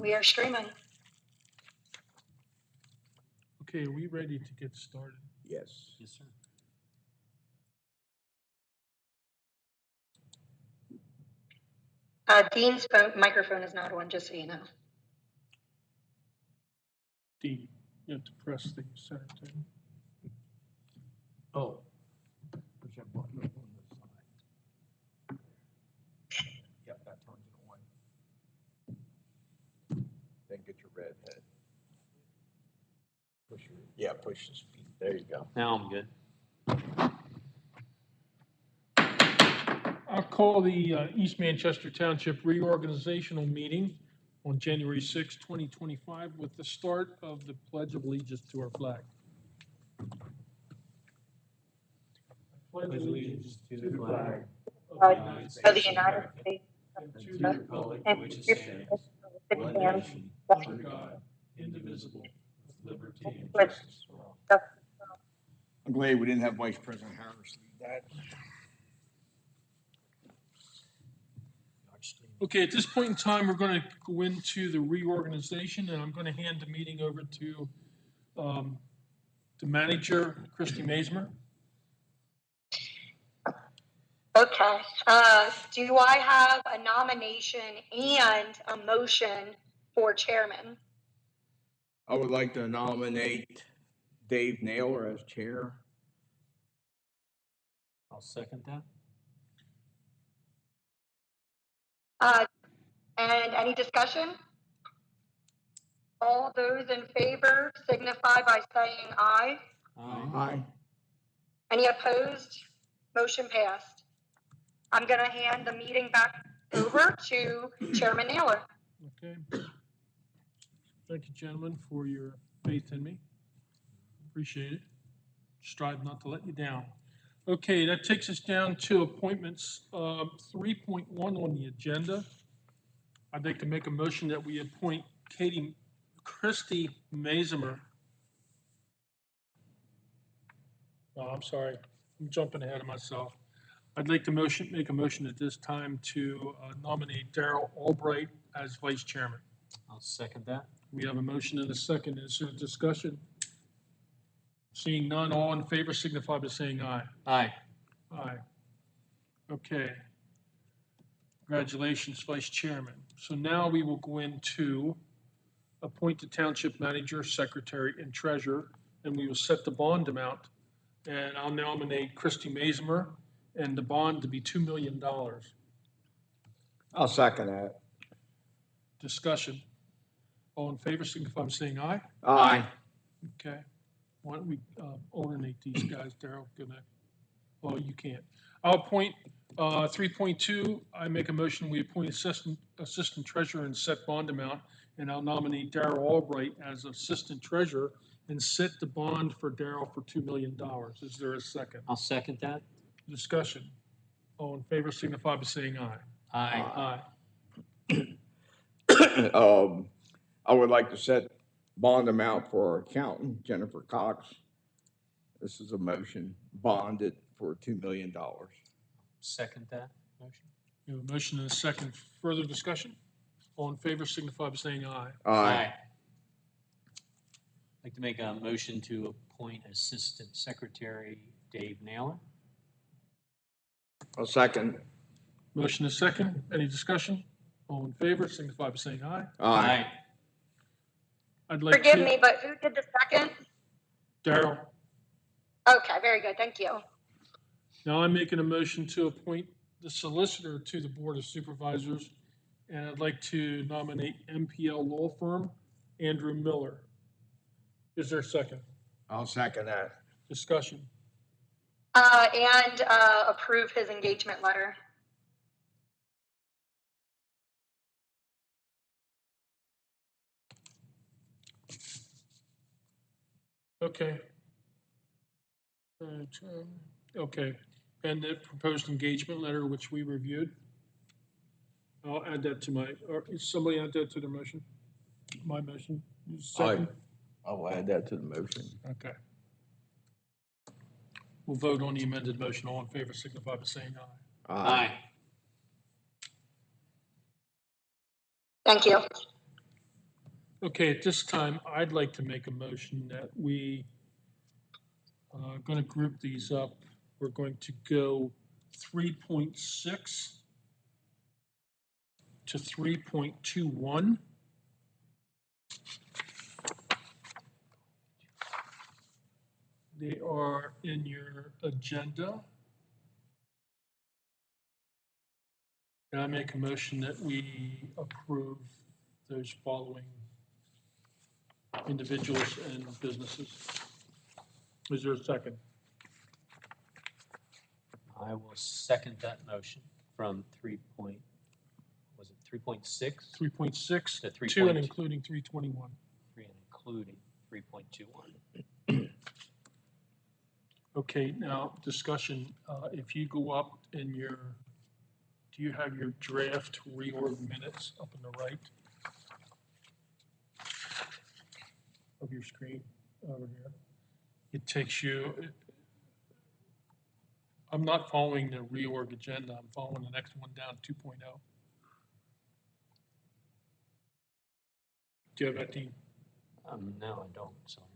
We are streaming. Okay, are we ready to get started? Yes. Yes, sir. Dean's microphone is not on, just so you know. Dean, you have to press the center thing. Oh. Push that button up on this side. Yep, that turns it on. Then get your red head. Push the speed. There you go. Now I'm good. I'll call the East Manchester Township reorganizational meeting on January 6, 2025 with the start of the Pledge of Allegiance to our flag. Pledge allegiance to the flag Of the United States. and to the republic for which it stands, one nation, under God, indivisible, with liberty and justice for all. I'm glad we didn't have Vice President Harris lead that. Okay, at this point in time, we're going to go into the reorganization, and I'm going to hand the meeting over to the manager, Christy Mazmer. Okay. Do I have a nomination and a motion for chairman? I would like to nominate Dave Naylor as chair. I'll second that. And any discussion? All those in favor signify by saying aye. Aye. Any opposed? Motion passed. I'm going to hand the meeting back over to Chairman Naylor. Okay. Thank you, gentlemen, for your faith in me. Appreciate it. Strive not to let you down. Okay, that takes us down to appointments. 3.1 on the agenda. I'd like to make a motion that we appoint Christy Mazmer. Oh, I'm sorry. I'm jumping ahead of myself. I'd like to make a motion at this time to nominate Darrell Albright as vice chairman. I'll second that. We have a motion and a second. Is there discussion? Seeing none, all in favor signify by saying aye. Aye. Aye. Okay. Congratulations, Vice Chairman. So now we will go into appoint the township manager, secretary, and treasurer, and we will set the bond amount. And I'll nominate Christy Mazmer, and the bond to be $2 million. I'll second that. Discussion. All in favor signify by saying aye. Aye. Okay. Why don't we alternate these guys, Darrell? Oh, you can't. I'll appoint 3.2. I make a motion, we appoint assistant treasurer and set bond amount, and I'll nominate Darrell Albright as assistant treasurer and set the bond for Darrell for $2 million. Is there a second? I'll second that. Discussion. All in favor signify by saying aye. Aye. Aye. I would like to set bond amount for our accountant, Jennifer Cox. This is a motion, bonded for $2 million. Second that motion. We have a motion and a second. Further discussion? All in favor signify by saying aye. I'd like to make a motion to appoint Assistant Secretary Dave Naylor. A second. Motion is second. Any discussion? All in favor signify by saying aye. Aye. I'd like Forgive me, but who did the second? Darrell. Okay, very good. Thank you. Now I'm making a motion to appoint the solicitor to the Board of Supervisors, and I'd like to nominate MPL Law Firm, Andrew Miller. Is there a second? I'll second that. Discussion. And approve his engagement letter. Okay. Okay, and the proposed engagement letter, which we reviewed. I'll add that to my, or is somebody add that to the motion? My motion? Second? I'll add that to the motion. Okay. We'll vote on the amended motion. All in favor signify by saying aye. Thank you. Okay, at this time, I'd like to make a motion that we are going to group these up. We're going to go 3.6 to 3.21. They are in your agenda. And I make a motion that we approve those following individuals and businesses. Is there a second? I will second that motion from was it 3.6? 3.6 To to and including 321. And including 3.21. Okay, now discussion, if you go up in your, do you have your draft reorg minutes up on the right of your screen over here? It takes you, I'm not following the reorg agenda, I'm following the next one down, 2.0. Do you have that, Dean? No, I don't, sorry.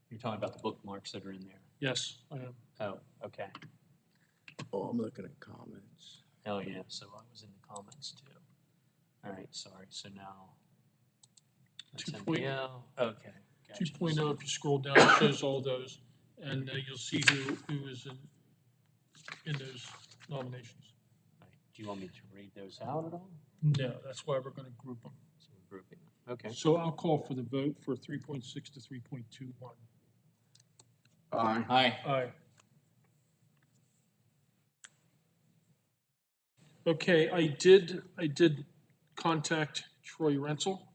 You're talking about the bookmarks that are in there. Yes, I am. Oh, okay. Oh, I'm looking at comments. Oh, yeah, so I was in the comments too. All right, sorry, so now. That's 2.0. MPL. Okay. Gotcha. 2.0, if you scroll down, it shows all those, and you'll see who is in those nominations. Right. Do you want me to read those out at all? No, that's why we're going to group them. So we're grouping them. Okay. So I'll call for the vote for 3.6 to 3.21. Aye. Aye. Aye. Okay, I did contact Troy Rensel.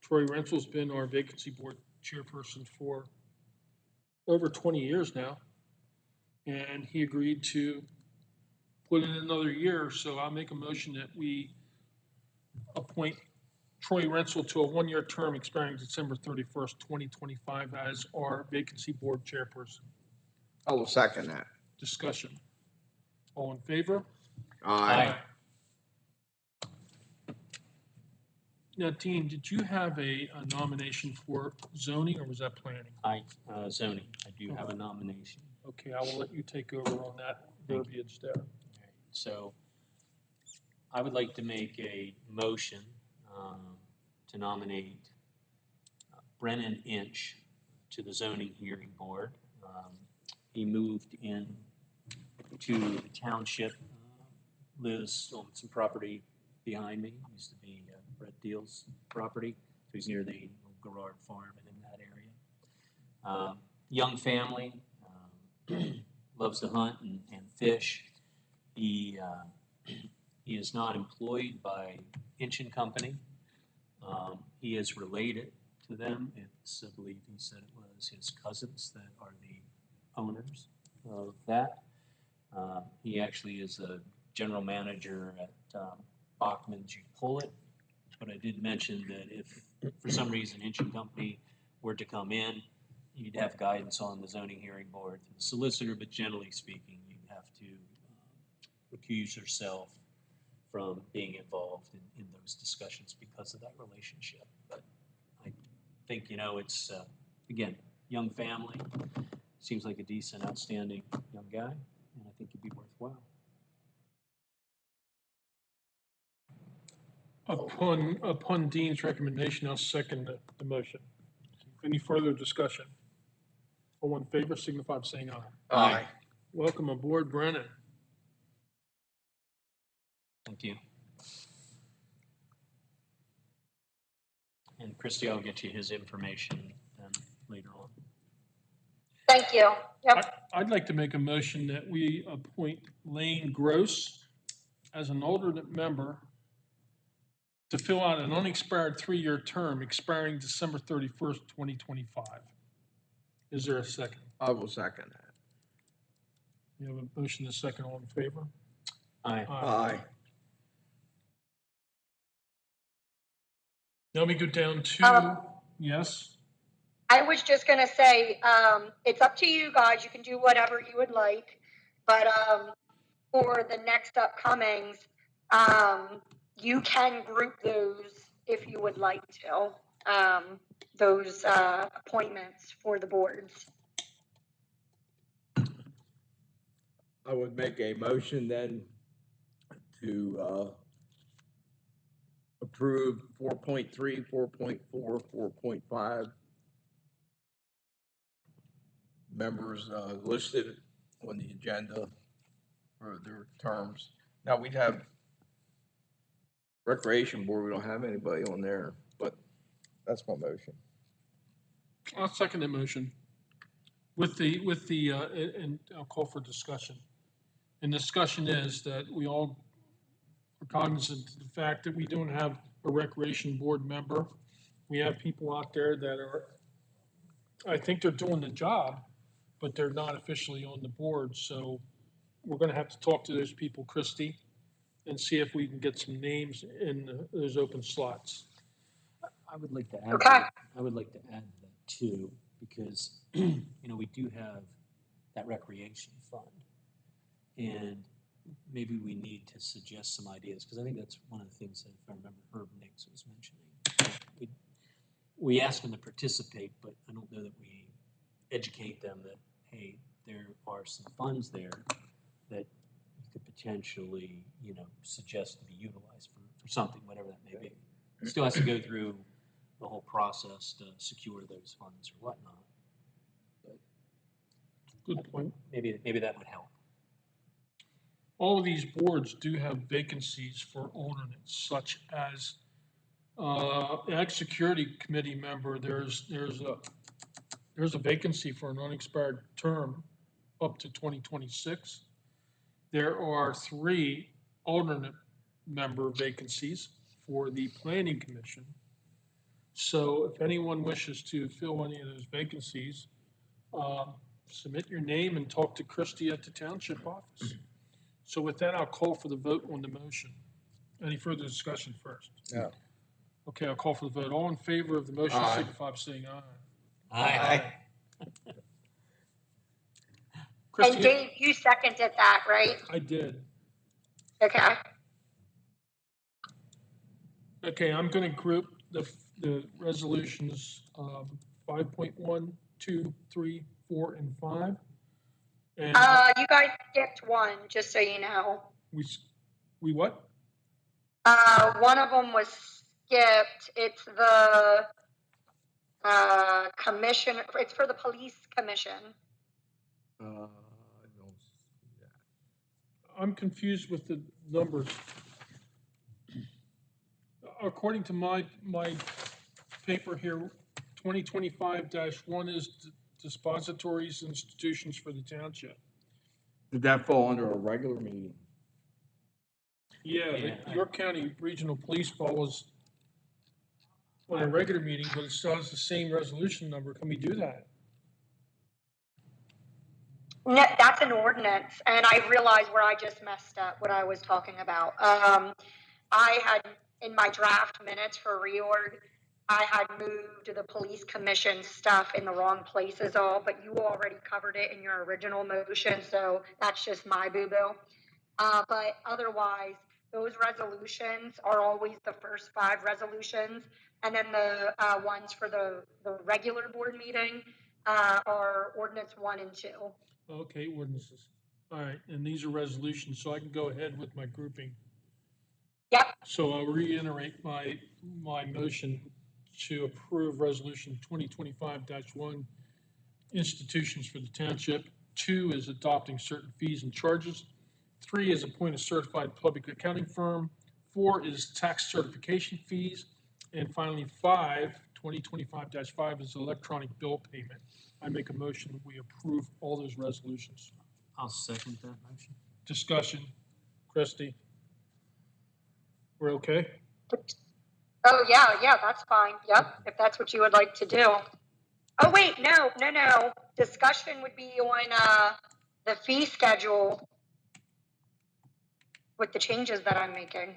Troy Rensel's been our vacancy board chairperson for over 20 years now. And he agreed to put in another year, so I'll make a motion that we appoint Troy Rensel to a one-year term expiring December 31st, 2025 as our vacancy board chairperson. I will second that. Discussion. All in favor? Aye. Now, Dean, did you have a nomination for zoning, or was that planning? Zoning, I do have a nomination. Okay, I will let you take over on that verbiage there. All right, so I would like to make a motion to nominate Brennan Inch to the zoning hearing board. He moved in to the township, lives on some property behind me. Used to be Brett Deal's property. So he's near the Garrard Farm and in that area. Young family, loves to hunt and fish. He is not employed by Inch and Company. He is related to them. It's, I believe he said it was his cousins that are the owners of that. He actually is a general manager at Bachman's. You pull it, but I did mention that if for some reason Inch and Company were to come in, you'd have guidance on the zoning hearing board through the solicitor, but generally speaking, you'd have to recuse yourself from being involved in those discussions because of that relationship. But I think, it's, again, young family, seems like a decent, outstanding young guy, and I think he'd be worthwhile. Upon Dean's recommendation, I'll second the motion. Any further discussion? All in favor, signify by saying aye. Aye. Welcome aboard, Brennan. Thank you. And Christie, I'll get you his information later on. Thank you. Yep. I'd like to make a motion that we appoint Lane Gross as an alternate member to fill out an unexpired 3-year term expiring December 31st, 2025. Is there a second? I will second that. You have a motion and a second. All in favor? Aye. Aye. Now we go down to, yes? I was just gonna say, it's up to you guys. You can do whatever you would like, but for the next upcomings, you can group those if you would like to, those appointments for the boards. I would make a motion then to approve 4.3, 4.4, 4.5 members listed on the agenda for their terms. Now, we'd have Recreation Board, we don't have anybody on there, but that's my motion. I'll second the motion and I'll call for discussion. And discussion is that we all are cognizant of the fact that we don't have a recreation board member. We have people out there that are, I think they're doing the job, but they're not officially on the board. So we're gonna have to talk to those people, Christie, and see if we can get some names in those open slots. I would like to add, Okay. I would like to add that too, because, you know, we do have that recreation fund. And maybe we need to suggest some ideas, because I think that's one of the things that, if I remember, Herb Nix was mentioning. We ask them to participate, but I don't know that we educate them that, hey, there are some funds there that you could potentially, you know, suggest to be utilized for something, whatever that may be. It still has to go through the whole process to secure those funds or whatnot. But Good point. maybe that would help. All of these boards do have vacancies for alternates, such as Ag Security Committee member, there's a vacancy for an unexpired term up to 2026. There are 3 alternate member vacancies for the Planning Commission. So if anyone wishes to fill any of those vacancies, submit your name and talk to Christie at the township office. So with that, I'll call for the vote on the motion. Any further discussion first? No. Okay, I'll call for the vote. All in favor of the motion, Aye. signify by saying aye. Aye. And Christie, Dave, you seconded that, right? I did. Okay. Okay, I'm gonna group the resolutions, 5.1, 2, 3, 4, and 5. And You guys skipped one, just so you know. we what? One of them was skipped. It's the commission. It's for the police commission. I don't see that. I'm confused with the numbers. According to my paper here, 2025-1 is dispositories institutions for the township. Did that fall under a regular meeting? Yeah, Yeah. the York County Regional Police falls on a regular meeting, but it still has the same resolution number. Can we do that? No, that's an ordinance, and I realized where I just messed up what I was talking about. I had, in my draft minutes for reorg, I had moved the police commission stuff in the wrong places all, but you already covered it in your original motion, so that's just my boo-boo. But otherwise, those resolutions are always the first 5 resolutions, and then the ones for the regular board meeting are ordinance 1 and 2. Okay, ordinances. All right, and these are resolutions, so I can go ahead with my grouping. Yep. So I'll reiterate my motion to approve resolution 2025-1, institutions for the township. 2 is adopting certain fees and charges. 3 is appoint a certified public accounting firm. 4 is tax certification fees. And finally, 2025-5 is electronic bill payment. I make a motion that we approve all those resolutions. I'll second that motion. Discussion, Christie? We're okay? Oh, yeah, that's fine. Yep, if that's what you would like to do. Oh, wait, no. Discussion would be on the fee schedule with the changes that I'm making.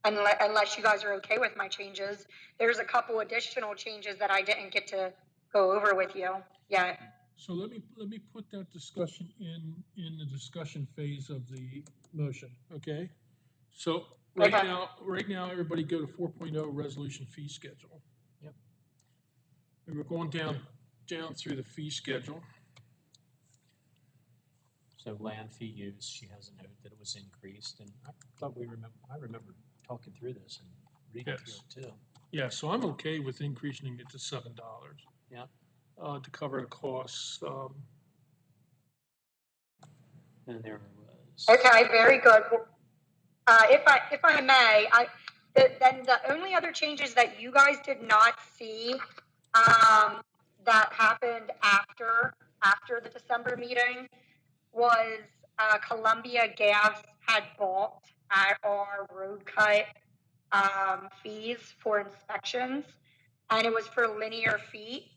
Unless you guys are okay with my changes. There's a couple additional changes that I didn't get to go over with you yet. So let me put that discussion in the discussion phase of the motion, okay? So Okay. Right now, everybody go to 4.0 resolution fee schedule. Yep. And we're going down through the fee schedule. So land fee use, she has a note that it was increased, and I remember talking through this and reading Yes. through it too. Yeah, so I'm okay with increasing it to $7. Yeah. To cover the costs. And there was. Okay, very good. If I may, then the only other changes that you guys did not see, that happened after the December meeting was, Columbia Gas had bought our road cut, fees for inspections, and it was for linear feet.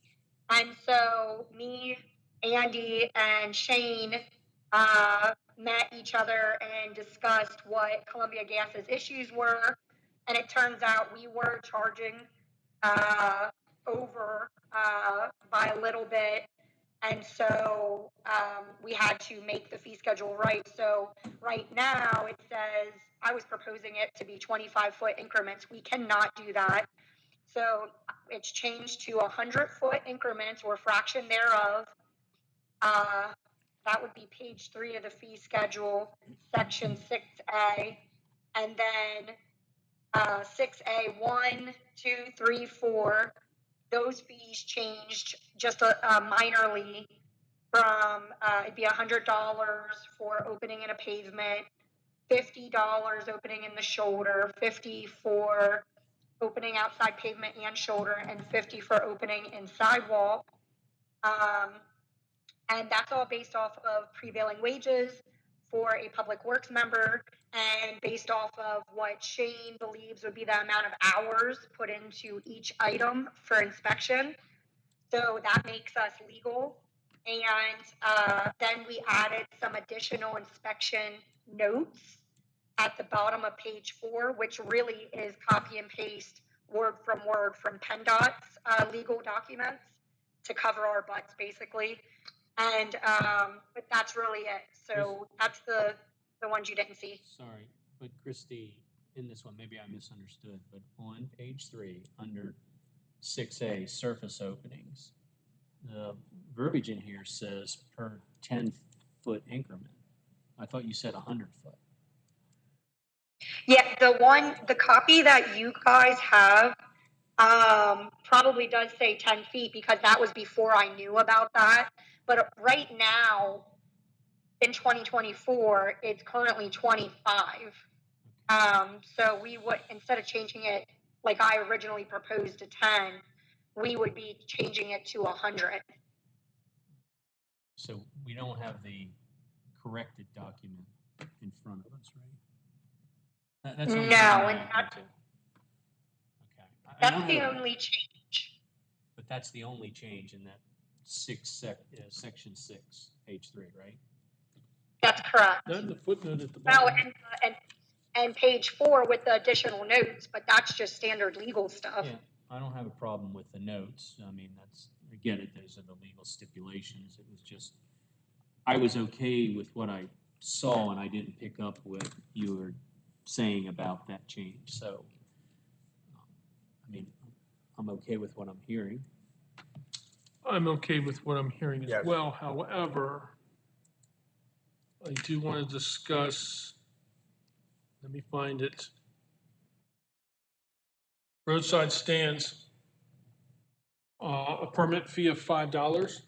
And so me, Andy, and Shane met each other and discussed what Columbia Gas's issues were. And it turns out we were charging over by a little bit. And so we had to make the fee schedule right. So right now it says, I was proposing it to be 25-foot increments. We cannot do that. So it's changed to 100-foot increments or fraction thereof. That would be page 3 of the fee schedule, section 6A. And then 6A, 1, 2, 3, 4, those fees changed just minorly from, it'd be $100 for opening in a pavement, $50 opening in the shoulder, 50 for opening outside pavement and shoulder, and 50 for opening in sidewalk. And that's all based off of prevailing wages for a public works member and based off of what Shane believes would be the amount of hours put into each item for inspection. So that makes us legal. And then we added some additional inspection notes at the bottom of page 4, which really is copy and paste word from PennDOT's legal documents to cover our butts, basically. And but that's really it. So that's the ones you didn't see. Sorry, but Christy, in this one, maybe I misunderstood, but on page 3, under 6A, surface openings, the verbiage in here says per 10-foot increment. I thought you said 100-foot. Yeah, the copy that you guys have probably does say 10 feet because that was before I knew about that. But right now, in 2024, it's currently 25. So we would, instead of changing it like I originally proposed to 10, we would be changing it to 100. So we don't have the corrected document in front of us, right? That's the only No, thing I'm and looking that's, to. Okay. that's the only change. But that's the only change in that section 6, page 3, right? That's correct. Not in the footnote at the Well, bottom. and page 4 with the additional notes, but that's just standard legal stuff. Yeah, I don't have a problem with the notes. I mean, I get it, those are the legal stipulations. It was just, I was okay with what I saw and I didn't pick up what you were saying about that change. So, I mean, I'm okay with what I'm hearing. I'm okay with what I'm hearing as Yes. well. However, I do want to discuss, let me find it. Roadside stands, a permit fee of $5.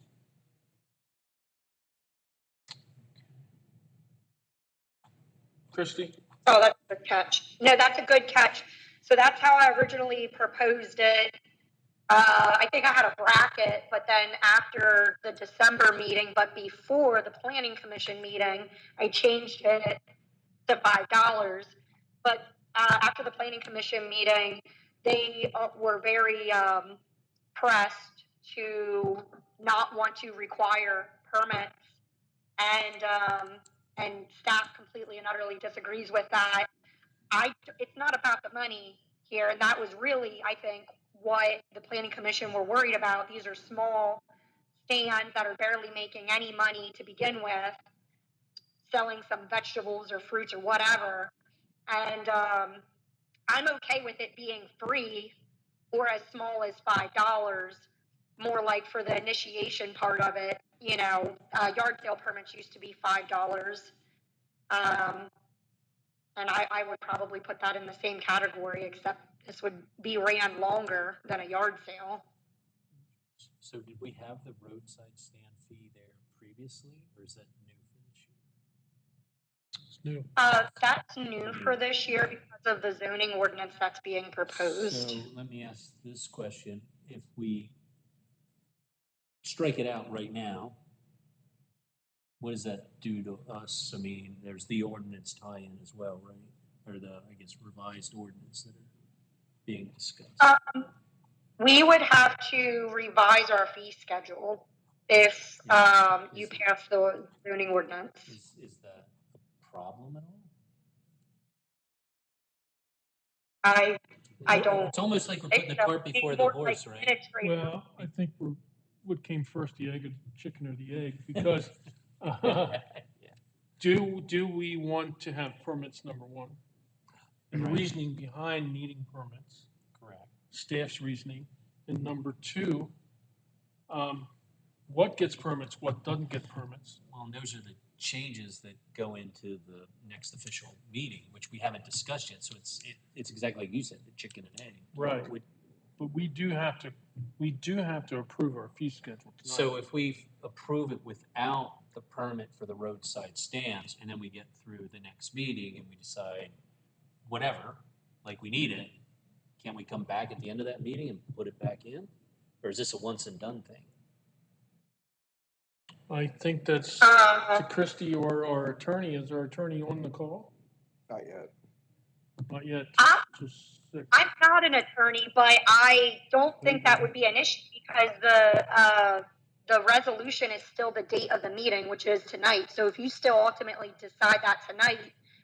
Christie? Oh, that's a good catch. No, that's a good catch. So that's how I originally proposed it. I think I had a bracket, but then after the December meeting, but before the planning commission meeting, I changed it to $5. But after the planning commission meeting, they were very pressed to not want to require permits, and staff completely and utterly disagrees with that. It's not about the money here, and that was really, I think, what the planning commission were worried about. These are small stands that are barely making any money to begin with, selling some vegetables or fruits or whatever. And I'm okay with it being free or as small as $5, more like for the initiation part of it. Yard sale permits used to be $5. Um, and I would probably put that in the same category, except this would be ran longer than a yard sale. So did we have the roadside stand fee there previously, or is that new for this year? It's new. That's new for this year because of the zoning ordinance that's being proposed. So let me ask this question. If we strike it out right now, what does that do to us? I mean, there's the ordinance tie-in as well, right? Or the, I guess, revised ordinance that are being discussed. We would have to revise our fee schedule if you pass the zoning ordinance. Is that a problem at all? I don't. It's almost like we're putting the cart before the horse, right? Well, I think what came first, the egg or the chicken or the egg? Because do we want to have permits, number one? And the Right. reasoning behind needing permits, Correct. staff's reasoning. And number two, what gets permits, what doesn't get permits? Well, and those are the changes that go into the next official meeting, which we haven't discussed yet. So it's exactly like you said, the chicken and egg. Right. But we do have to approve our fee schedule tonight. So if we approve it without the permit for the roadside stands, and then we get through the next meeting and we decide whatever, like we need it, can we come back at the end of that meeting and put it back in? Or is this a once and done thing? I think that's to Christie or our attorney. Is our attorney on the call? Not yet. Not yet. I'm not an attorney, but I don't think that would be an issue because the resolution is still the date of the meeting, which is tonight. So if you still ultimately decide that tonight,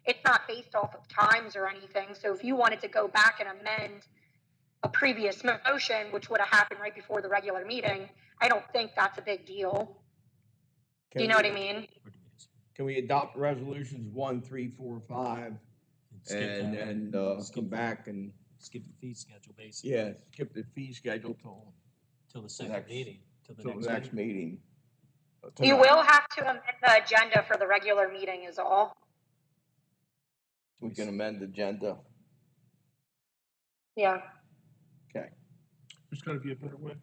it's not based off of times or anything. So if you wanted to go back and amend a previous motion, which would have happened right before the regular meeting, I don't think that's a big deal. Do you know what I mean? Can we adopt resolutions 1, 3, 4, 5, and then come back and skip the fee schedule, basically. yeah, skip the fee schedule till the second meeting, till the next meeting. You will have to amend the agenda for the regular meeting is all. We can amend the agenda. Yeah. Okay. There's got to be a better way.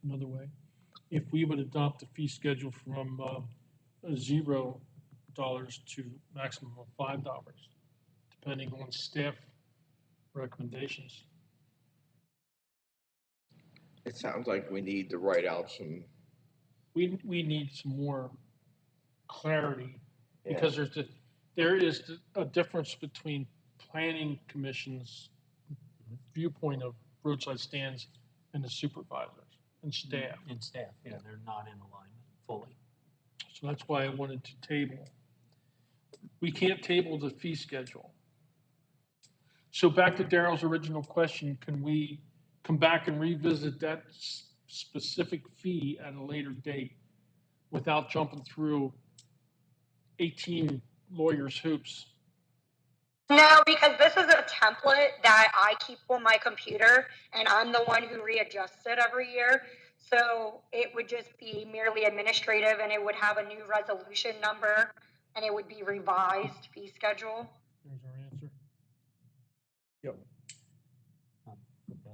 Another way. If we would adopt the fee schedule from $0 to maximum of $5, depending on staff recommendations. It sounds like we need to write out some. We need some more clarity because there is a difference between planning commission's viewpoint of roadside stands and the supervisors and staff. And staff, yeah, they're not in alignment fully. So that's why I wanted to table. We can't table the fee schedule. So back to Daryl's original question, can we come back and revisit that specific fee at a later date without jumping through 18 lawyers' hoops? No, because this is a template that I keep on my computer and I'm the one who readjusts it every year. So it would just be merely administrative and it would have a new resolution number and it would be revised fee schedule. There's our answer. Yep.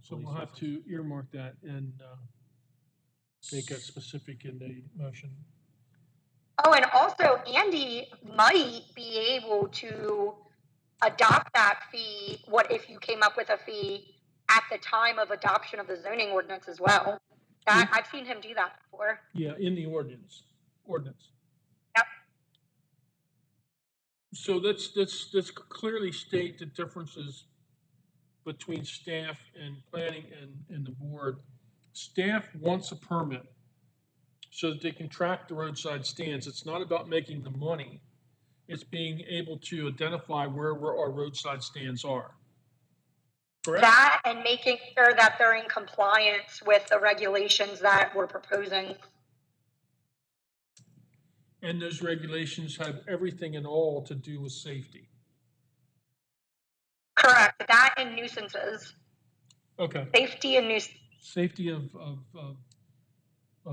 So we'll have to earmark that and make that specific in the motion. Oh, and also Andy might be able to adopt that fee. What if you came up with a fee at the time of adoption of the zoning ordinance as well? I've seen him do that before. Yeah, in the ordinance. Yep. So let's clearly state the differences between staff and planning and the board. Staff wants a permit so that they can track the roadside stands. It's not about making the money. It's being able to identify where our roadside stands are. Correct? That and making sure that they're in compliance with the regulations that we're proposing. And those regulations have everything and all to do with safety. Correct, that and nuisances, Okay, safety and nuisance. safety of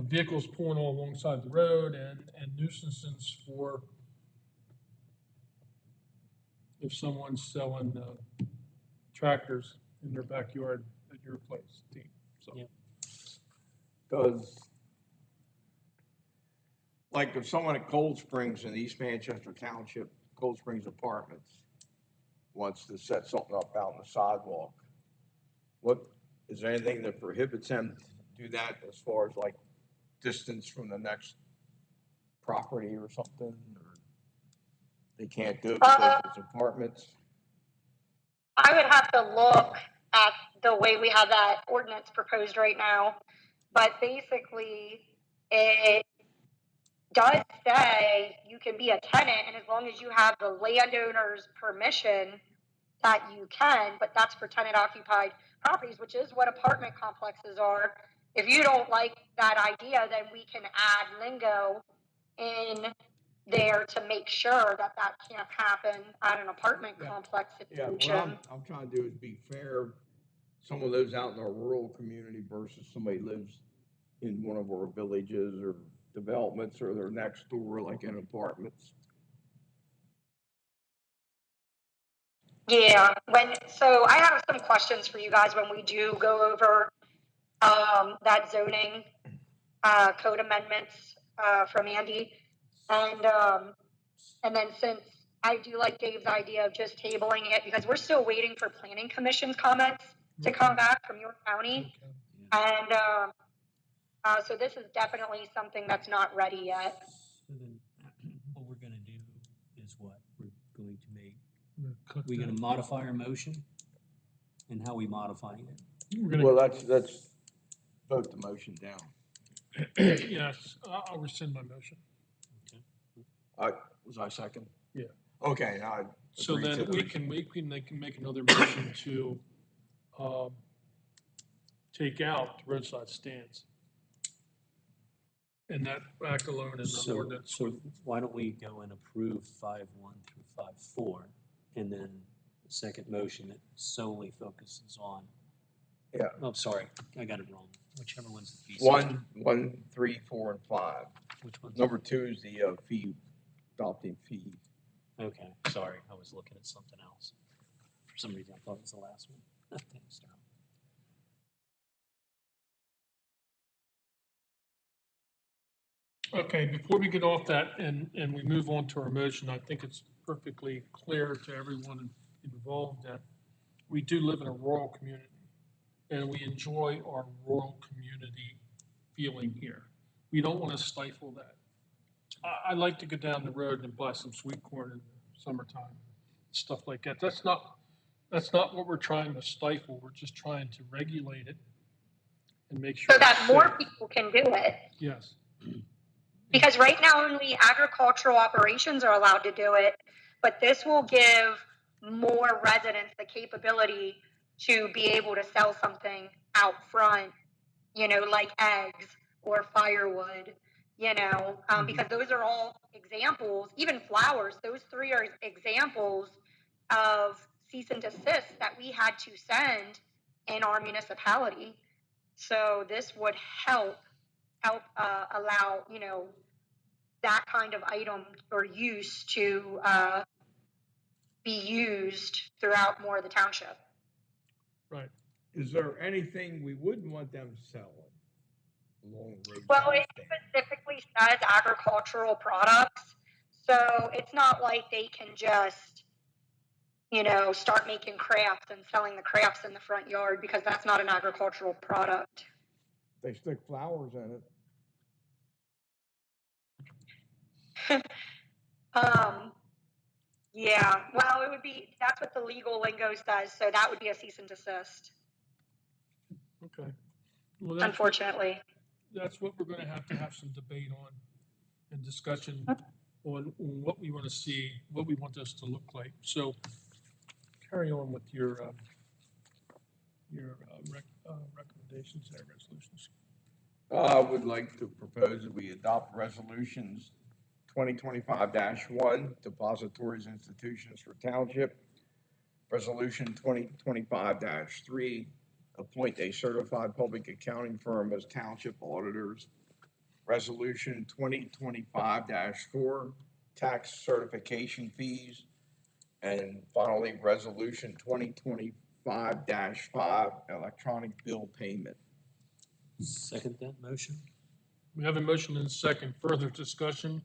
vehicles pulling all alongside the road and nuisances for if someone's selling, tractors in their backyard at your place, team, so. Yeah. Does, like if someone at Cold Springs in East Manchester Township, Cold Springs Apartments, wants to set something up out on the sidewalk, is there anything that prohibits them to do that as far as like distance from the next property or something? Or they can't do it because it's apartments? I would have to look at the way we have that ordinance proposed right now, but basically, it does say you can be a tenant, and as long as you have the landowner's permission, that you can, but that's for tenant occupied properties, which is what apartment complexes are. If you don't like that idea, then we can add lingo in there to make sure that that can't happen at an apartment Yeah. complex Yeah, what situation. I'm trying to do is be fair. Someone lives out in a rural community versus somebody lives in one of our villages or developments, or they're next door, like in apartments. Yeah, so I have some questions for you guys when we do go over that zoning code amendments from Andy. And then since I do like Dave's idea of just tabling it, because we're still waiting for planning commission's comments to come back from York County. Okay. And so this is definitely something that's not ready yet. So then, what we're gonna do is what? We're going to make, Cut we're gonna that. modify our motion? And how we modifying it? We're gonna, Well, let's vote the motion down. yes, I'll rescind my motion. Was I second? Yeah. Okay, now I So agree then to they the- can make another motion to, take out the roadside stands. And that act alone is an So, ordinance. so why don't we go and approve 5.1 through 5.4, and then the second motion that solely focuses on. Yeah. Oh, sorry, I got it wrong. Whichever one's the piece. 1, 3, 4, and 5. Which one's? Number 2 is the fee, adopting fee. Okay, sorry, I was looking at something else. For some reason, I thought it was the last one. Thanks, Darryl. Okay, before we get off that and we move on to our motion, I think it's perfectly clear to everyone involved that we do live in a rural community and we enjoy our rural community feeling here. We don't want to stifle that. I like to go down the road and buy some sweet corn in the summertime, stuff like that. That's not what we're trying to stifle. We're just trying to regulate it and make sure So that it's more safe. people can do it. Yes. Because right now only agricultural operations are allowed to do it, but this will give more residents the capability to be able to sell something out front, like eggs or firewood, because those are all examples, even flowers, those three are examples of cease and desist that we had to send in our municipality. So this would help allow, that kind of item or use to be used throughout more of the township. Right. Is there anything we wouldn't want them selling along the roadside Well, it stand? specifically says agricultural products, so it's not like they can just, start making crafts and selling the crafts in the front yard, because that's not an agricultural product. They stick flowers in it. Yeah, well, that's what the legal lingo says, so that would be a cease and desist, Okay. Well, unfortunately. that's what we're gonna have some debate on and discussion on what we want to see, what we want this to look like. So carry on with your recommendations and resolutions. I would like to propose that we adopt resolutions 2025-1, depositories institutions for township, Resolution 2025-3, appoint a certified public accounting firm as township auditors. Resolution 2025-4, tax certification fees. And finally, Resolution 2025-5, electronic bill payment. Second that motion? We have a motion and a second. Further discussion?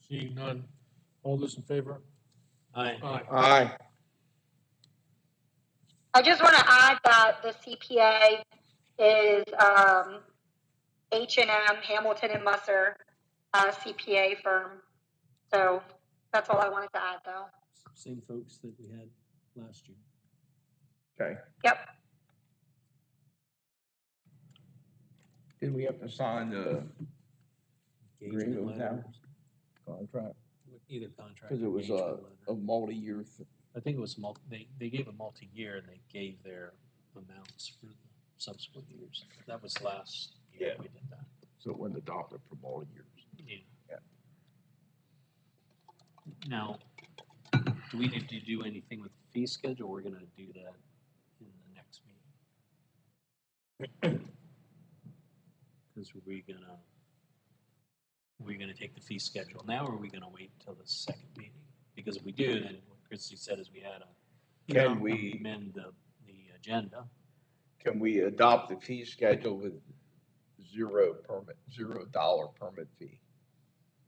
Seeing none. All those in favor? Aye. Aye. Aye. I just want to add that the CPA is H&M Hamilton and Musser CPA firm. So that's all I wanted to add, though. Same folks that we had last year. Okay. Yep. Did we have to sign the agreement with them? letters, Contract? Either contract. Because it or was engagement a letter. multi-year I think it was they gave a multi-year and they gave their amounts for the subsequent years. That was last year Yeah. we did that. so it went adopted for multi-years. Yeah. Yeah. Now, do we need to do anything with the fee schedule? We're gonna do that in the next meeting. Because we're gonna take the fee schedule now, or are we gonna wait till the second meeting? Because if we do, then what Christie said is we had to Can we, amend the agenda. can we adopt the fee schedule with $0 permit fee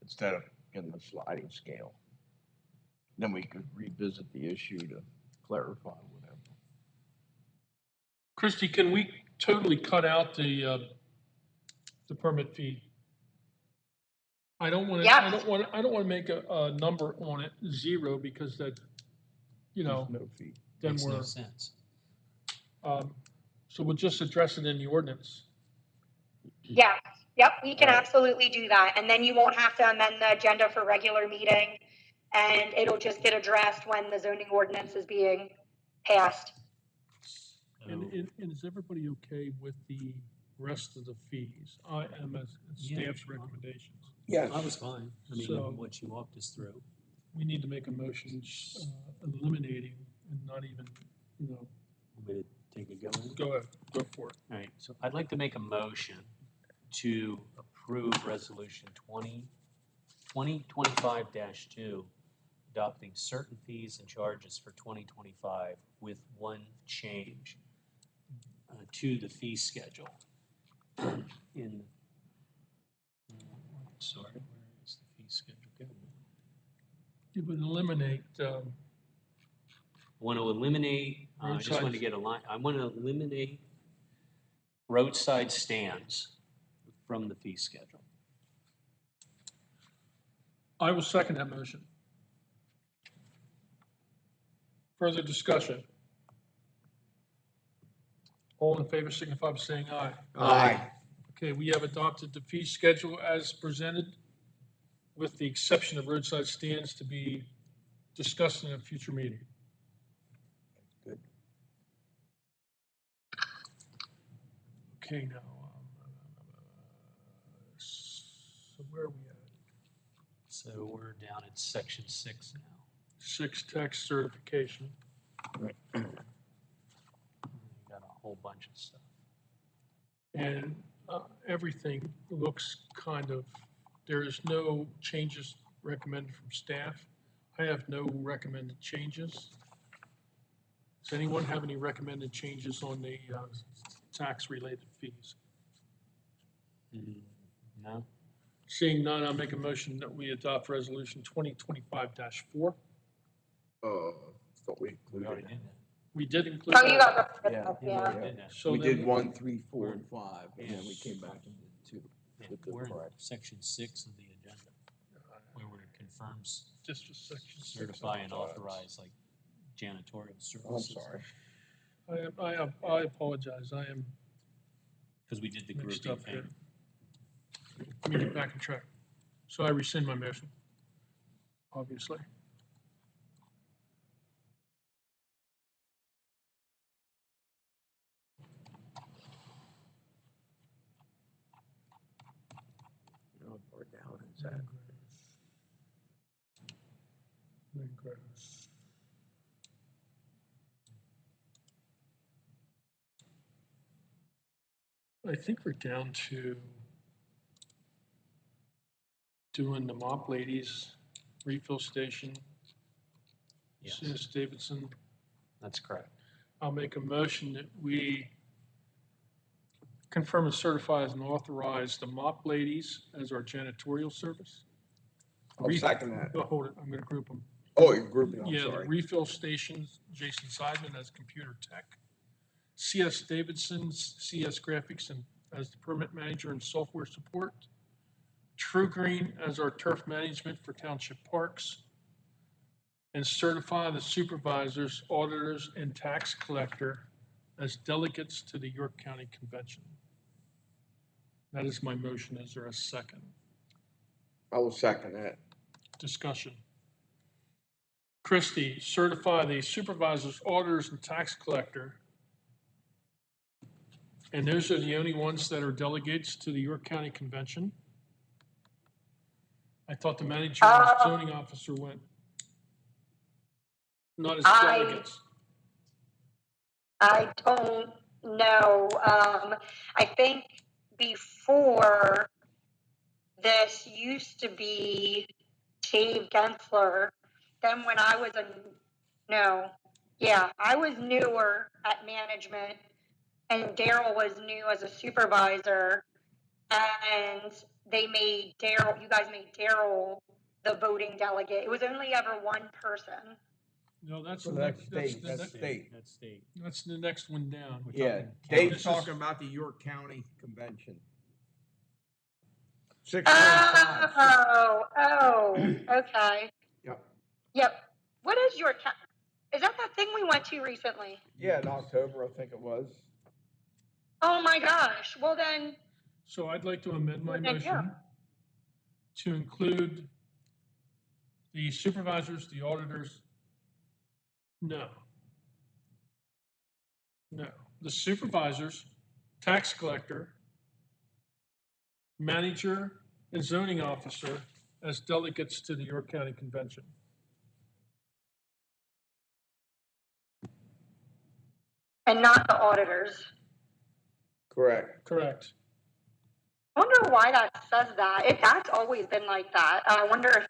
instead of in the sliding scale? Then we could revisit the issue to clarify whatever. Christie, can we totally cut out the permit fee? I don't want to, I Yes. don't want to make a number on it, 0, because that, you know, There's no fee. then Makes no we're, sense. so we'll just address it in the ordinance. Yes. Yep. We can Right. absolutely do that. And then you won't have to amend the agenda for regular meeting. And it'll just get addressed when the zoning ordinance is being passed. And is everybody okay with the rest of the fees? I am as Yeah. staff's recommendations. Yes. I was fine. I mean, So- what you walked us through. We need to make a motion eliminating and not even, you know, Want me to take a go at it? go ahead, go for it. All right, so I'd like to make a motion to approve resolution 2025-2, adopting certain fees and charges for 2025 with one change to the fee schedule. Sorry, where is the fee schedule going? You would eliminate, I want to eliminate, I just want to Roadsides. get a line, I want to eliminate roadside stands from the fee schedule. I will second that motion. Further discussion? All in favor signify by saying aye. Aye. Okay, we have adopted the fee schedule as presented, with the exception of roadside stands to be discussed in a future meeting. Good. Okay, now, so where are we at? So we're down at section 6 now. 6, tax certification. We got a whole bunch of stuff. And everything looks kind of, there is no changes recommended from staff. I have no recommended changes. Does anyone have any recommended changes on the tax-related fees? No? Seeing none, I'll make a motion that we adopt resolution 2025-4. Thought we We already included. did that. We did include. Oh, you got rid Yeah. of that, We yeah. already did that. So We then did 1, 3, 4, and 5, and then we came back and did 2. Yeah, With the we're in correct. section 6 of the agenda, where it confirms, Just for section 6. certify and authorize like janitorial services. I'm sorry. I apologize, I am Because we did the mixed grouping up here. thing. Let me get back on track. So I rescind my motion, obviously. How far down is that? Then gross. I think we're down to doing the mop ladies, refill station, Yes, CS Davidson. that's correct. I'll make a motion that we confirm and certify and authorize the mop ladies as our janitorial service. I'll second that. Oh, hold it, I'm gonna group them. Oh, you're grouping, I'm Yeah, the sorry. refill stations, Jason Seidman as computer tech. CS Davidson, CS Graphics and as the permit manager and software support. True Green as our turf management for township parks. And certify the supervisors, auditors, and tax collector as delegates to the York County Convention. That is my motion. Is there a second? I will second that. Discussion. Christie, certify the supervisors, auditors, and tax collector. And those are the only ones that are delegates to the York County Convention. I thought the manager and zoning officer went. Not as delegates. I don't know. I think before this used to be Dave Gensler. Then when I was I was newer at management, and Daryl was new as a supervisor, and you guys made Daryl the voting delegate. It was only ever one person. No, that's So the that's next, that's state, the that's next, state. That's state. that's the next one down. We're Yeah, talking Dave's This is- talking about the York County Convention. 6.5. Okay. Yep. Yep. What is your is that thing we went to recently? Yeah, in October, I think it was. Oh my gosh. Well then, So I'd like to amend my Well, then, yeah. motion to include the supervisors, the auditors. No. No, the supervisors, tax collector, manager, and zoning officer as delegates to the York County Convention. and not the auditors. Correct. Correct. I wonder why that says that. That's always been like that. I wonder if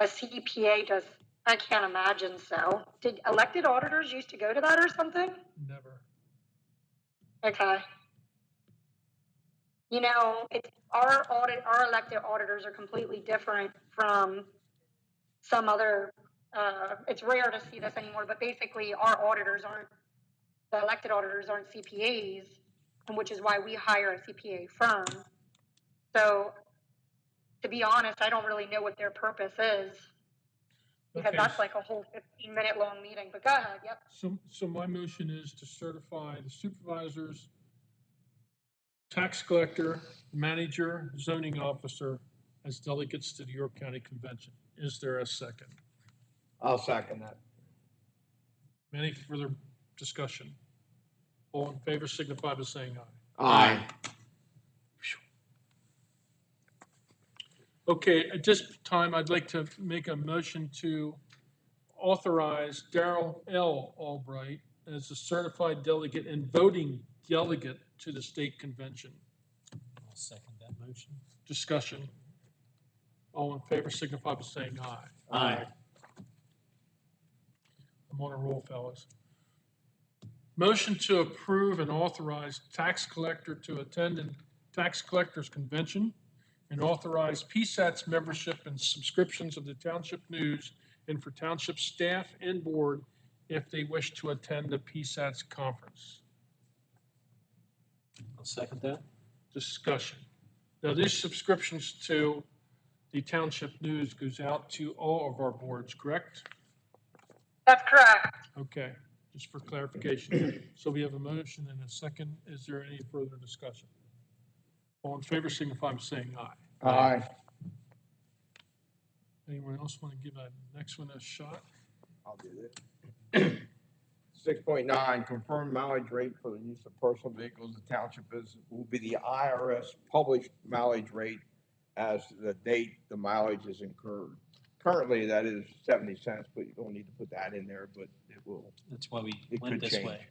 a CPA does. I can't imagine so. Did elected auditors used to go to that or something? Never. Okay. You know, it's our elected auditors are completely different from some other. It's rare to see this anymore, but basically, the elected auditors aren't CPAs, and which is why we hire a CPA firm. So, to be honest, I don't really know what their purpose is. Because Okay, that's like a whole 15-minute long meeting, but go ahead, yep. so my motion is to certify the supervisors, tax collector, manager, zoning officer as delegates to the York County Convention. Is there a second? I'll second that. Any further discussion? All in favor signify by saying aye. Aye. Okay, at this time, I'd like to make a motion to authorize Darrell L. Albright as a certified delegate and voting delegate to the state convention. I'll second that motion. Discussion. All in favor signify by saying aye. Aye. I'm on a roll, fellas. Motion to approve and authorize tax collector to attend a tax collectors convention and authorize PSAT's membership and subscriptions of the Township News and for township staff and board if they wish to attend the PSAT's conference. I'll second that. Discussion. Now, these subscriptions to the Township News goes out to all of our boards, correct? That's correct. Okay, just for clarification. So we have a motion and a second. Is there any further discussion? All in favor signify by saying aye. Aye. Anyone else want to give a next one a shot? I'll do that. 6.9, confirmed mileage rate for the use of personal vehicles. The township will be the IRS published mileage rate as the date the mileage is incurred. Currently, that is 70 cents, but you don't need to put that in there, but it will. That's why we It went could this change. way.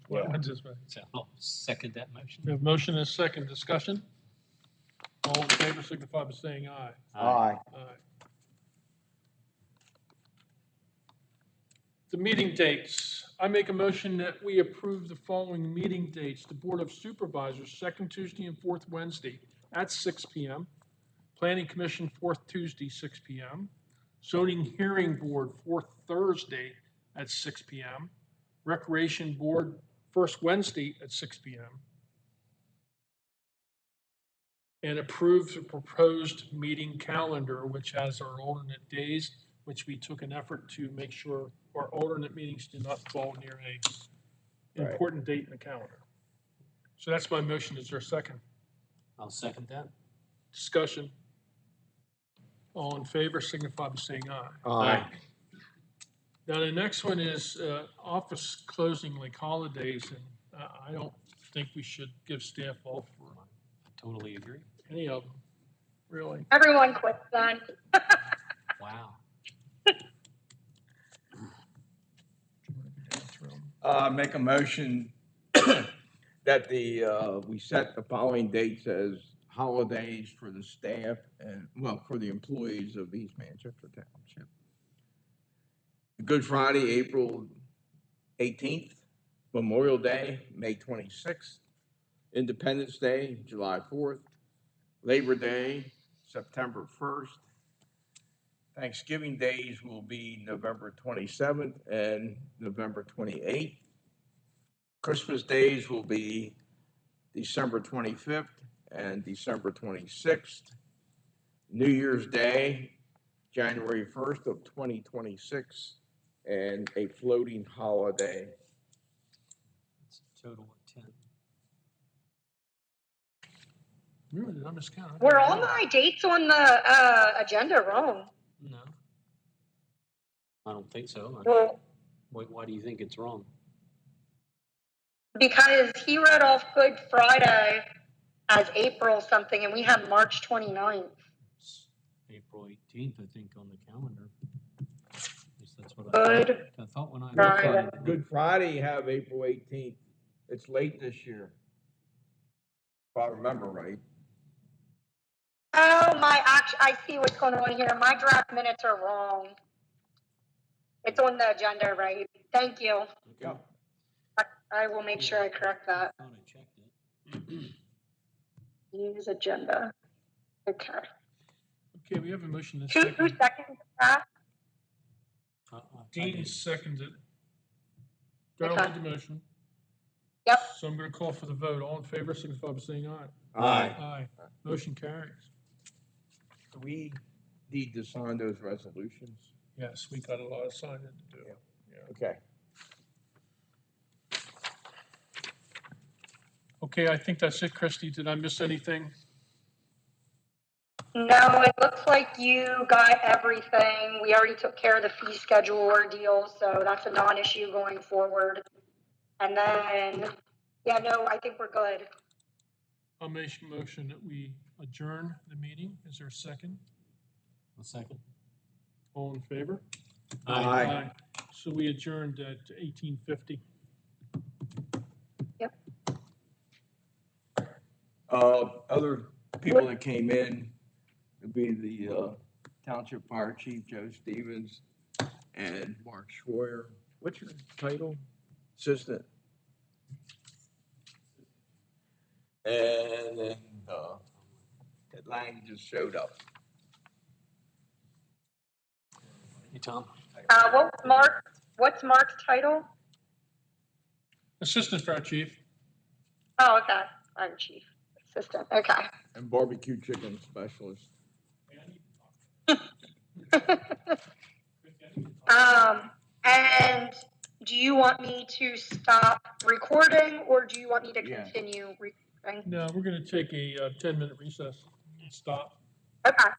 Well, I just- So I'll second that motion. We have motion and a second discussion. All in favor signify by saying aye. Aye. Aye. The meeting dates. I make a motion that we approve the following meeting dates. The Board of Supervisors, second Tuesday and fourth Wednesday at 6 PM. Planning Commission, fourth Tuesday, 6 PM. Zoning Hearing Board, fourth Thursday at 6 PM. Recreation Board, first Wednesday at 6 PM. And approve the proposed meeting calendar, which has our alternate days, which we took an effort to make sure our alternate meetings do not fall near an Right. important date in the calendar. So that's my motion. Is there a second? I'll second that. Discussion. All in favor signify by saying aye. Aye. Now, the next one is office closing like holidays, and I don't think we should give staff off for I totally agree. any of them, really. Everyone quit then. Wow. Make a motion that we set the following dates as holidays for the staff and, well, for the employees of East Manchester Township. Good Friday, April 18th, Memorial Day, May 26th, Independence Day, July 4th, Labor Day, September 1st. Thanksgiving days will be November 27th and November 28th. Christmas days will be December 25th and December 26th. New Year's Day, January 1st of 2026, and a floating holiday. It's a total of 10. Really, did I miscount? Were all my dates on the agenda wrong? No. I don't think so. Well, Why do you think it's wrong? because he read off Good Friday as April something, and we have March 29th. It's April 18th, I think, on the calendar. At least that's what Good I thought when I. Friday. Good Friday, you have April 18th. It's late this year. If I remember right. Oh, I see what's going on here. My draft minutes are wrong. It's on the agenda, right? Thank you. Yeah. I will make sure I correct that. I thought I checked it. Use agenda. Okay. Okay, we have a motion and a Who second. seconded that? I Dean did. seconds it. Darrell Okay. did the motion. Yep. So I'm going to call for the vote. All in favor signify by saying aye. Aye. Aye. Motion carries. Do we need to sign those resolutions? Yes, we got a lot of signing to do. Okay. Okay, I think that's it, Christie. Did I miss anything? No, it looks like you got everything. We already took care of the fee schedule ordeal, so that's a non-issue going forward. And then, yeah, no, I think we're good. I'll make a motion that we adjourn the meeting. Is there a second? A second. All in favor? Aye. So we adjourned at 18:50. Yep. Other people that came in would be the Township Fire Chief, Joe Stevens, and Mark Schroyer. What's your title? Assistant. And then Ted Lang just showed up. Hey, Tom. What's Mark's title? Assistant Fire Chief. Oh, okay. Fire chief, assistant, okay. And barbecue chicken specialist. And do you want me to stop recording or do you want me to Yeah. continue recording? No, we're going to take a 10-minute recess. Stop. Okay.